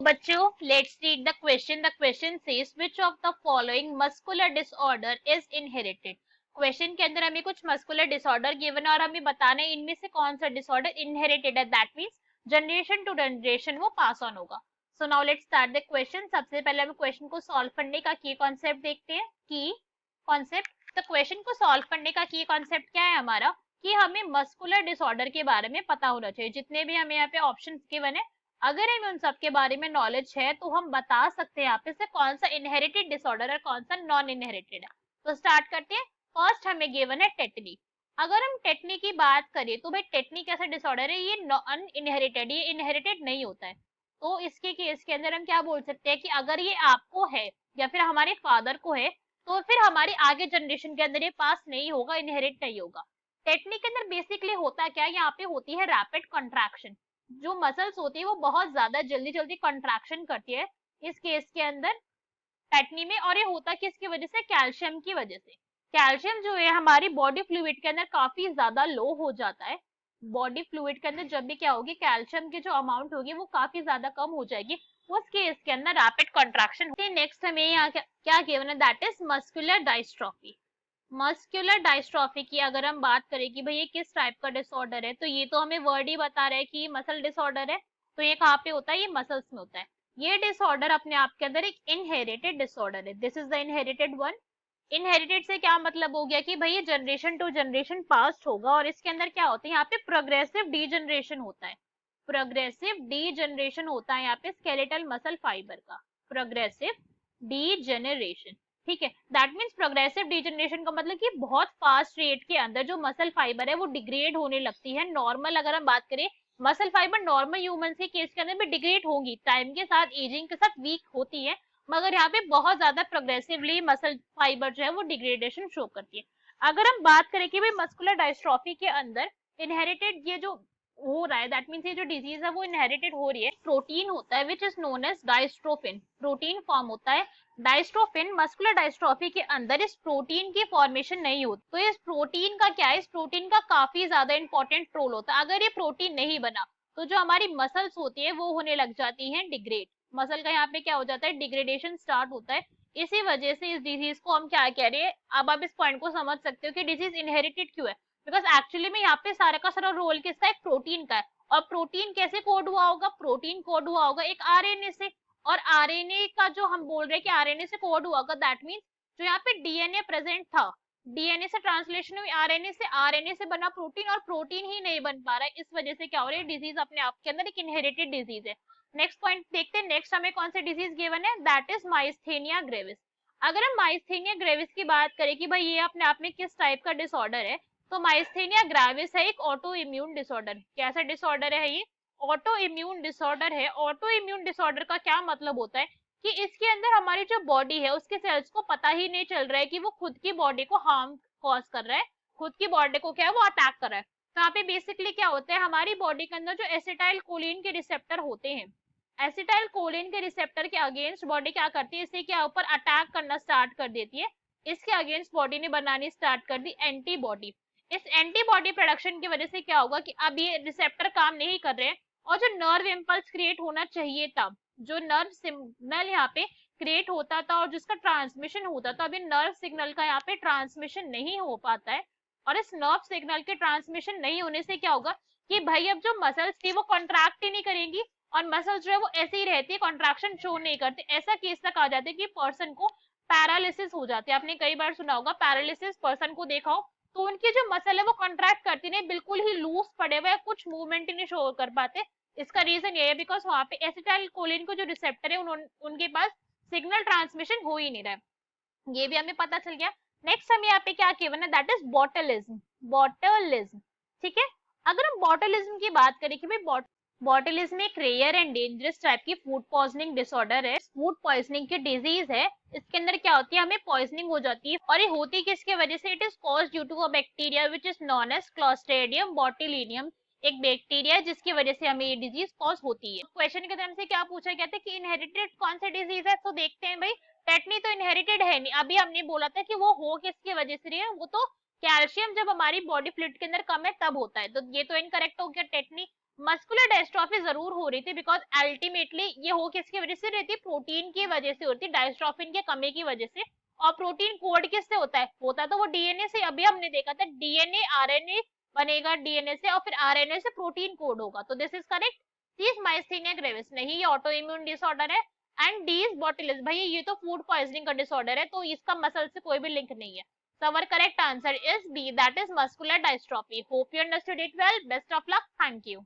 बच्चों let's read the question. The question says which of the following muscular disorder is inherited. Question के अंदर हमें कुछ muscular disorder given है और हमें बताना है इनमें से कौन सा डिसऑर्डर इनहेरिटेड है. That means generation to generation वो पास ऑन होगा. So now let's start the question. सबसे पहले हम क्वेश्चन को सॉल्व करने का की कॉन्सेप्ट देखते हैं. की कॉन्सेप्ट. तो क्वेश्चन को सॉल्व करने का की कॉन्सेप्ट क्या है हमारा कि हमें मस्कुलर डिसऑर्डर के बारे में पता होना चाहिए. जितने भी हमें यहाँ पे ऑप्शंस गिवन है अगर हमें उन सब के बारे में नॉलेज है तो हम बता सकते हैं यहाँ पे से कौन सा इनहेरिटेड डिसऑर्डर है कौन सा नॉन इनहेरिटेड है. तो स्टार्ट करते हैं. फर्स्ट हमें गिवन है टेटनी. अगर हम टेटनी की बात करें तो भाई टेटनी कैसा डिसऑर्डर है, ये नॉन इनहेरिटेड, ये इनहेरिटेड नहीं होता है. तो इसके केस के अंदर हम क्या बोल सकते हैं कि अगर ये आपको है या फिर हमारे फादर को है तो फिर हमारे आगे जनरेशन के अंदर ये पास नहीं होगा, इनहेरिट नहीं होगा. टेटनी के अंदर बेसिकली होता क्या है, यहाँ पे होती है रैपिड कंट्रैक्शन. जो मसल्स होती है वो बहुत ज्यादा जल्दी जल्दी कंट्रैक्शन करती है इस केस के अंदर टेटनी में. और ये होता किसकी वजह से, कैल्शियम की वजह से. कैल्शियम जो है हमारी बॉडी फ्लूइड के अंदर काफी ज्यादा लो हो जाता है. बॉडी फ्लूइड के अंदर जब भी क्या होगी, कैल्शियम की जो अमाउंट होगी वो काफी ज्यादा कम हो जाएगी. उस केस के अंदर रैपिड कंट्रैक्शन. नेक्स्ट हमें यहाँ क्या गिवन है, दैट इज मस्कुलर डायस्ट्रोफी. मस्कुलर डायस्ट्रोफी की अगर हम बात करें कि भाई ये किस टाइप का डिसऑर्डर है, तो ये तो हमें वर्ड ही बता रहा है कि मसल डिसऑर्डर है. तो ये कहाँ पे होता है, ये मसल्स में होता है. ये डिसऑर्डर अपने आप के अंदर एक इनहेरिटेड डिसऑर्डर है. This is the inherited one. Inherited से क्या मतलब हो गया कि भाई ये जनरेशन टू जनरेशन पास होगा. और इसके अंदर क्या होता है, यहाँ पे प्रोग्रेसिव डीजनरेशन होता है. प्रोग्रेसिव डीजनरेशन होता है यहाँ पे स्केलेटल मसल फाइबर का. प्रोग्रेसिव डीजनरेशन, ठीक है. दैट मीन्स प्रोग्रेसिव डीजनरेशन का मतलब कि बहुत फास्ट रेट के अंदर जो मसल फाइबर है वो डिग्रेड होने लगती है. नॉर्मल अगर हम बात करें मसल फाइबर नॉर्मल ह्यूमन के केस के अंदर भी डिग्रेड होंगी, टाइम के साथ एजिंग के साथ वीक होती है, मगर यहाँ पे बहुत ज्यादा प्रोग्रेसिवली मसल फाइबर जो है वो डिग्रेडेशन शो करती है. अगर हम बात करें कि भाई मस्कुलर डायस्ट्रोफी के अंदर इनहेरिटेड ये जो हो रहा है, दैट मीन्स ये जो डिजीज है वो इनहेरिटेड हो रही है. प्रोटीन होता है which is known as dystrophin. Protein form होता है डायस्ट्रोफिन. मस्कुलर डायस्ट्रोफी के अंदर इस प्रोटीन की फॉर्मेशन नहीं होती. तो इस प्रोटीन का क्या है, इस प्रोटीन का काफी ज्यादा इंपॉर्टेंट रोल होता है. अगर ये प्रोटीन नहीं बना तो जो हमारी मसल्स होती है वो होने लग जाती हैं डिग्रेड. मसल का यहाँ पे क्या हो जाता है, डिग्रेडेशन स्टार्ट होता है. इसी वजह से इस डिजीज को हम क्या कह रहे हैं, अब आप इस पॉइंट को समझ सकते हो कि डिजीज इनहेरिटेड क्यों है. बिकॉज एक्चुअली में यहाँ पे सारा का सारा रोल किसका है, प्रोटीन का है. और प्रोटीन कैसे कोड हुआ होगा, प्रोटीन कोड हुआ होगा एक आरएनए से. और आरएनए का जो हम बोल रहे हैं कि आरएनए से कोड हुआ होगा, दैट मीन्स जो यहाँ पे डीएनए प्रेजेंट था, डीएनए से ट्रांसलेशन हुई आरएनए से, आरएनए से बना प्रोटीन और प्रोटीन ही नहीं बन पा रहा है. इस वजह से क्या हो रहा है, डिजीज अपने आप के अंदर एक इनहेरिटेड डिजीज है. नेक्स्ट पॉइंट देखते हैं. नेक्स्ट हमें कौन से डिजीज गिवन है, दैट इज माइस्थेनिया ग्रेविस. अगर हम माइस्थेनिया ग्रेविस की बात करें कि भाई ये अपने आप में किस टाइप का डिसऑर्डर है, तो माइस्थेनिया ग्रेविस है एक ऑटो इम्यून डिसऑर्डर. कैसा डिसऑर्डर है ये, ऑटो इम्यून डिसऑर्डर है. ऑटो इम्यून डिसऑर्डर का क्या मतलब होता है कि इसके अंदर हमारी जो बॉडी है उसके सेल्स को पता ही नहीं चल रहा है कि वो खुद की बॉडी को हार्म कॉज कर रहा है, खुद की बॉडी को क्या है वो अटैक कर रहा है. तो यहाँ पे बेसिकली क्या होता है, हमारी बॉडी के अंदर जो एसिटाइल कोलिन के रिसेप्टर होते हैं, एसिटाइल कोलिन के रिसेप्टर के अगेंस्ट बॉडी क्या करती है, इससे क्या ऊपर अटैक करना स्टार्ट कर देती है. इसके अगेंस्ट बॉडी ने बनानी स्टार्ट कर दी एंटीबॉडी. इस एंटीबॉडी प्रोडक्शन की वजह से क्या होगा कि अब ये रिसेप्टर काम नहीं कर रहे हैं और जो नर्व इम्पल्स क्रिएट होना चाहिए था, जो नर्व सिग्नल यहाँ पे क्रिएट होता था और जिसका ट्रांसमिशन होता था, अभी नर्व सिग्नल का यहाँ पे ट्रांसमिशन नहीं हो पाता है. और इस नर्व सिग्नल के ट्रांसमिशन नहीं होने से क्या होगा कि भाई अब जो मसल्स थी वो कॉन्ट्रैक्ट ही नहीं करेंगी और मसल्स जो है वो ऐसे ही रहती है, कॉन्ट्रैक्शन शो नहीं करते. ऐसा केस तक आ जाते कि पर्सन को पैरालिसिस हो जाती है. आपने कई बार सुना होगा पैरालिसिस, पर्सन को देखा हो तो उनकी जो मसल है वो कॉन्ट्रैक्ट करती नहीं, बिल्कुल ही लूज पड़े हुए, कुछ मूवमेंट ही नहीं शो कर पाते. इसका रीजन ये है बिकॉज वहां पे एसिटाइल कोलिन को जो रिसेप्टर है उनके पास सिग्नल ट्रांसमिशन हो ही नहीं रहा है. ये भी हमें पता चल गया. नेक्स्ट हमें यहाँ पे क्या गिवन है, दैट इज बॉटलिज्म. बॉटलिज्म, ठीक है. अगर हम बॉटलिज्म की बात करें कि भाई बॉटलिज्म एक रेयर एंड डेंजरस टाइप की फूड पॉइजनिंग डिसऑर्डर है, फूड पॉइजनिंग की डिजीज है. इसके अंदर क्या होती है, हमें पॉइजनिंग हो जाती है और ये होती किसके वजह से, it is caused due to a bacteria which is known as clostridium botulinum. एक बैक्टीरिया है जिसकी वजह से हमें ये डिजीज कॉज होती है. क्वेश्चन के तरफ से क्या पूछा गया था कि इनहेरिटेड कौन सा डिजीज है, तो देखते हैं भाई. टेटनी तो इनहेरिटेड है नहीं, अभी हमने बोला था कि वो हो किसकी वजह से रही है, वो तो कैल्शियम जब हमारी बॉडी फ्लूइड के अंदर कम है तब होता है. तो ये तो इनकरेक्ट हो गया टेटनी. मस्कुलर डायस्ट्रॉफी जरूर हो रही थी, बिकॉज अल्टीमेटली ये हो किसकी वजह से रहती है, प्रोटीन की वजह से होती है, डायस्ट्रोफिन की कमी की वजह से। और प्रोटीन कोड किससे होता है, होता तो वो डीएनए से, अभी हमने देखा था डीएनए आरएनए बनेगा डीएनए से और फिर आरएनए से प्रोटीन कोड होगा, तो this is correct. C is myasthenia gravis, नहीं ये ऑटो इम्यून डिसऑर्डर है। एंड डी इज बोटुलिस, भाई ये तो फूड पॉइजनिंग का डिसऑर्डर है, तो इसका मसल से कोई भी लिंक नहीं है। So our correct answer is B, that is muscular dystrophy. Hope you understood it well. Best of luck. Thank you.